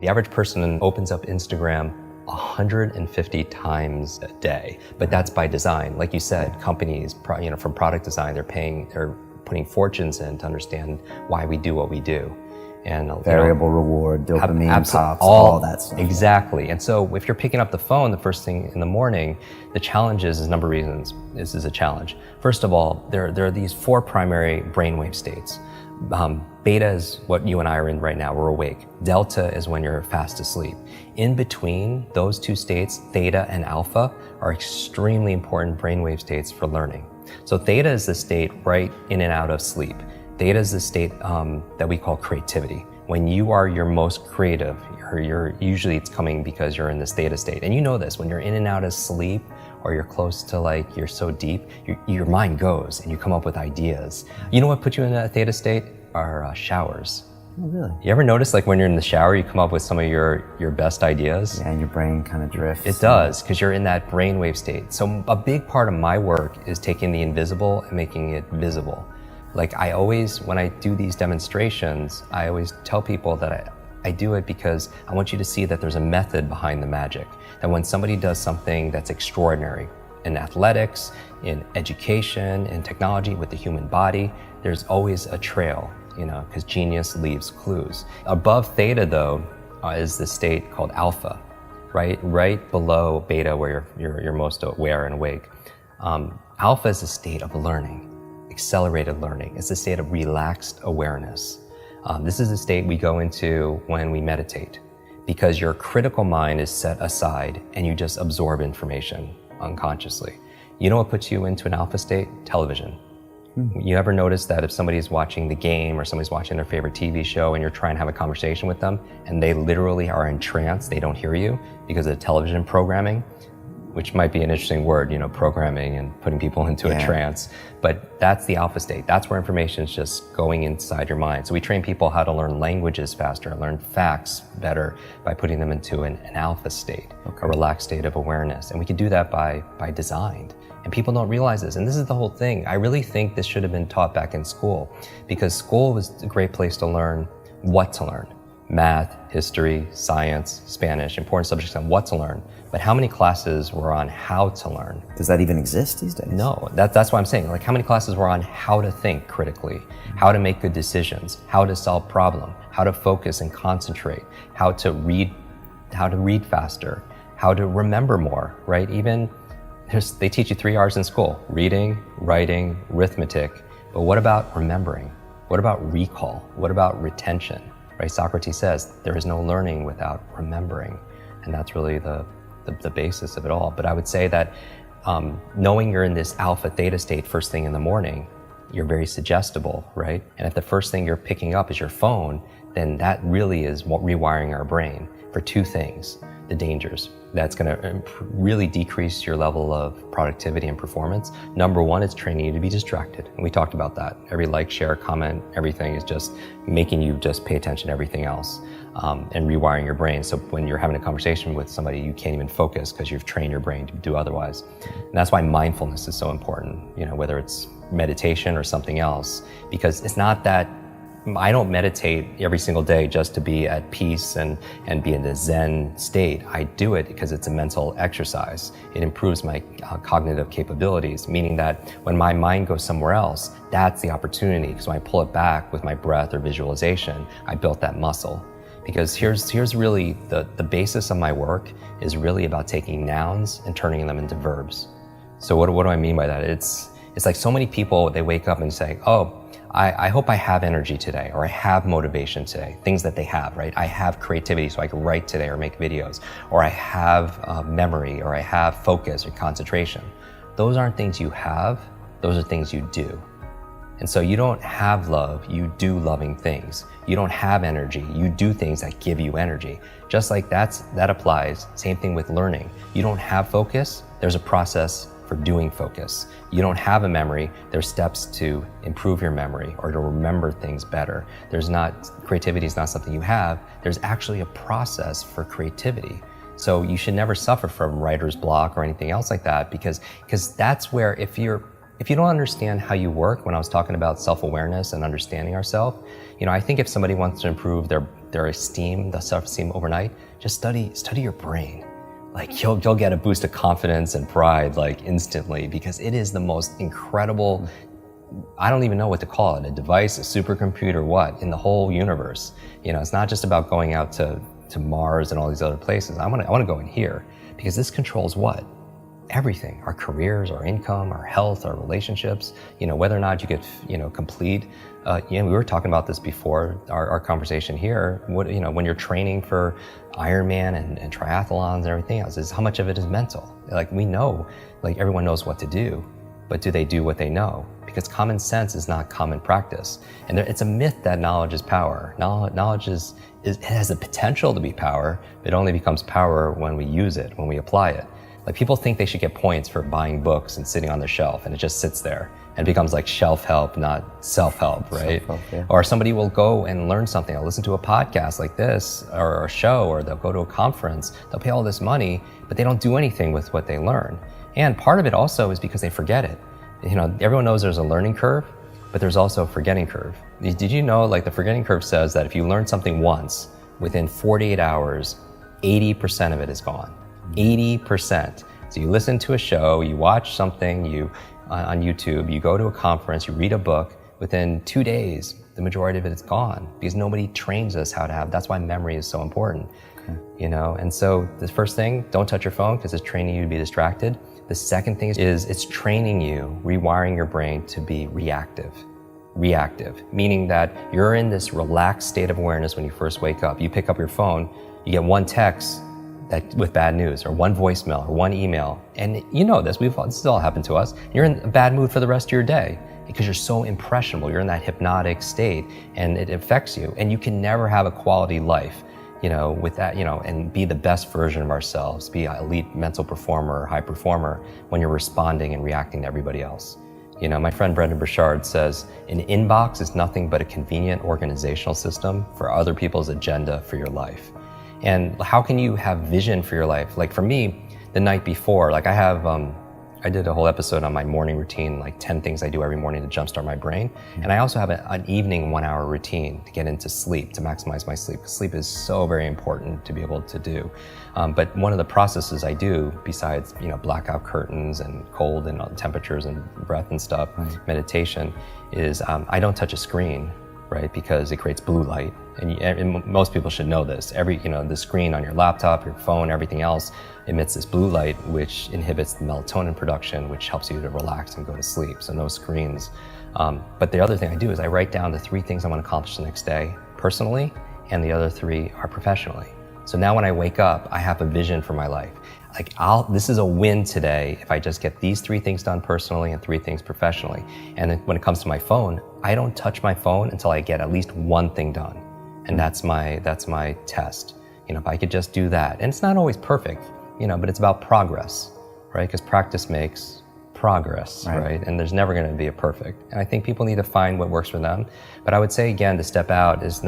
The average person opens up Instagram 150 times a day, but that's by design. Like you said, companies, from product design, they're putting fortunes in to understand why we do what we do. And variable reward, dopamine pops, all that stuff. Exactly. And so if you're picking up the phone the first thing in the morning, the challenge is a number of reasons. This is a challenge. First of all, there are these 4 primary brainwave states. Beta is what you and I are in right now, we're awake. Delta is when you're fast asleep. In between those 2 states, theta and alpha, are extremely important brainwave states for learning. So theta is the state right in and out of sleep. Theta is the state that we call creativity. When you are your most creative, usually it's coming because you're in this theta state. And you know this, when you're in and out of sleep, or you're close to you're so deep, your mind goes and you come up with ideas. You know what put you in that theta state? Are showers. Oh, really? You ever notice when you're in the shower, you come up with some of your best ideas? Yeah, and your brain kind of drifts. It does, because you're in that brainwave state. So a big part of my work is taking the invisible and making it visible. When I do these demonstrations, I always tell people that I do it because I want you to see that there's a method behind the magic. That when somebody does something that's extraordinary in athletics, in education, in technology, with the human body, there's always a trail, because genius leaves clues. Above theta, though, is the state called alpha, right below beta, where you're most aware and awake. Alpha is a state of learning. Accelerated learning. It's a state of relaxed awareness. This is a state we go into when we meditate, because your critical mind is set aside and you just absorb information unconsciously. You know what puts you into an alpha state? Television. You ever notice that if somebody's watching the game or somebody's watching their favorite TV show and you're trying to have a conversation with them and they literally are in trance, they don't hear you because of the television programming, which might be an interesting word, programming and putting people into a trance. But that's the alpha state. That's where information is just going inside your mind. So we train people how to learn languages faster, learn facts better by putting them into an alpha state, a relaxed state of awareness. And we can do that by design. And people don't realize this. And this is the whole thing. I really think this should have been taught back in school, because school was a great place to learn what to learn. Math, history, science, Spanish, important subjects on what to learn. But how many classes were on how to learn? Does that even exist these days? No, that's what I'm saying. How many classes were on how to think critically, how to make good decisions, how to solve problems, how to focus and concentrate, how to read faster, how to remember more, right? Even they teach you 3 R's in school: reading, writing, arithmetic. But what about remembering? What about recall? What about retention? Right? Socrates says there is no learning without remembering, and that's really the basis of it all. But I would say that knowing you're in this alpha theta state first thing in the morning, you're very suggestible, right? And if the first thing you're picking up is your phone, then that really is rewiring our brain for 2 things: the dangers. That's going to really decrease your level of productivity and performance. Number 1, it's training you to be distracted. And we talked about that. Every like, share, comment, everything is just making you just pay attention to everything else, and rewiring your brain. So when you're having a conversation with somebody, you can't even focus because you've trained your brain to do otherwise. And that's why mindfulness is so important, whether it's meditation or something else, because it's not that I don't meditate every single day just to be at peace and be in the Zen state. I do it because it's a mental exercise. It improves my cognitive capabilities, meaning that when my mind goes somewhere else, that's the opportunity, because when I pull it back with my breath or visualization, I built that muscle. Because here's really the basis of my work is really about taking nouns and turning them into verbs. So what do I mean by that? It's like so many people, they wake up and say, oh, I hope I have energy today, or I have motivation today, things that they have, right? I have creativity so I can write today or make videos, or I have memory, or I have focus or concentration. Those aren't things you have, those are things you do. And so you don't have love, you do loving things. You don't have energy, you do things that give you energy. Just like that applies, same thing with learning. You don't have focus, there's a process for doing focus. You don't have a memory, there's steps to improve your memory or to remember things better. Creativity is not something you have, there's actually a process for creativity. So you should never suffer from writer's block or anything else like that, because that's where if you don't understand how you work, when I was talking about self-awareness and understanding ourselves, I think if somebody wants to improve their self-esteem overnight, just study your brain. Like you'll get a boost of confidence and pride like instantly, because it is the most incredible, I don't even know what to call it, a device, a supercomputer, what, in the whole universe. It's not just about going out to Mars and all these other places. I want to go in here, because this controls what? Everything, our careers, our income, our health, our relationships, whether or not you get, complete. We were talking about this before our conversation here. When you're training for Ironman and triathlons and everything else, is how much of it is mental. Like we know, like everyone knows what to do, but do they do what they know? Because common sense is not common practice. And it's a myth that knowledge is power. Knowledge it has the potential to be power, but it only becomes power when we use it, when we apply it. Like people think they should get points for buying books and sitting on the shelf, and it just sits there and becomes like shelf help, not self-help, right? Self-help, yeah. Or somebody will go and learn something. They'll listen to a podcast like this or a show, or they'll go to a conference. They'll pay all this money, but they don't do anything with what they learn. And part of it also is because they forget it. Everyone knows there's a learning curve, but there's also a forgetting curve. Did you know, like the forgetting curve says that if you learn something once, within 48 hours, 80% of it is gone. 80%. So you listen to a show, you watch something, on YouTube, you go to a conference, you read a book, within 2 days, the majority of it is gone, because nobody trains us how to have. That's why memory is so important. Okay. And so the first thing, don't touch your phone, because it's training you to be distracted. The second thing is it's training you, rewiring your brain to be reactive, meaning that you're in this relaxed state of awareness when you first wake up. You pick up your phone, you get one text with bad news, or one voicemail, or one email, and this has all happened to us. You're in a bad mood for the rest of your day because you're so impressionable. You're in that hypnotic state, and it affects you. And you can never have a quality life, with that, and be the best version of ourselves, be an elite mental performer or high performer, when you're responding and reacting to everybody else. My friend Brendan Burchard says, an inbox is nothing but a convenient organizational system for other people's agenda for your life. And how can you have vision for your life? Like for me, the night before, like I did a whole episode on my morning routine, like 10 things I do every morning to jumpstart my brain. And I also have an evening 1 hour routine to get into sleep, to maximize my sleep. Sleep is so very important to be able to do. But one of the processes I do, besides blackout curtains and cold and temperatures and breath and stuff, meditation, is I don't touch a screen, right? Because it creates blue light. And most people should know this. The screen on your laptop, your phone, everything else emits this blue light, which inhibits the melatonin production, which helps you to relax and go to sleep. So no screens. But the other thing I do is I write down the 3 things I want to accomplish the next day personally, and the other 3 are professionally. So now when I wake up, I have a vision for my life. Like this is a win today if I just get these 3 things done personally and 3 things professionally. And then when it comes to my phone, I don't touch my phone until I get at least 1 thing done. And that's my test. If I could just do that. And it's not always perfect, but it's about progress, right? Because practice makes progress, right? And there's never going to be a perfect. And I think people need to find what works for them. But I would say, again, to step out is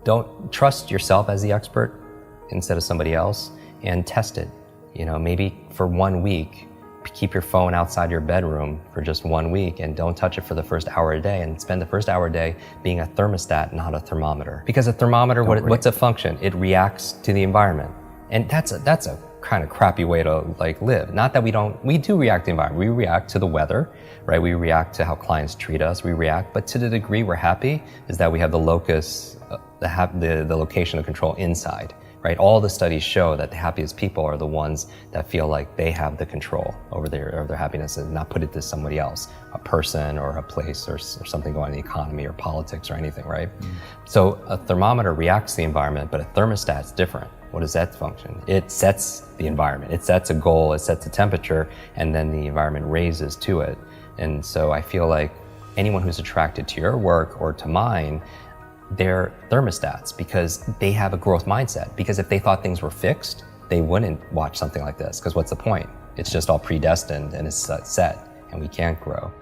don't trust yourself as the expert instead of somebody else, and test it. Maybe for 1 week, keep your phone outside your bedroom for just 1 week and don't touch it for the first hour a day, and spend the first hour a day being a thermostat, not a thermometer. Because a thermometer, what's a function? It reacts to the environment. And that's a kind of crappy way to live. Not that we do react to the environment. We react to the weather, right? We react to how clients treat us. We react, but to the degree we're happy is that we have the locus, the location of control inside. Right? All the studies show that the happiest people are the ones that feel like they have the control over their happiness, and not put it to somebody else, a person or a place or something going on in the economy or politics or anything, right? So a thermometer reacts to the environment, but a thermostat's different. What does that function? It sets the environment. It sets a goal, it sets a temperature, and then the environment raises to it. And so I feel like anyone who's attracted to your work or to mine, they're thermostats, because they have a growth mindset. Because if they thought things were fixed, they wouldn't watch something like this, because what's the point? It's just all predestined and it's set, and we can't grow.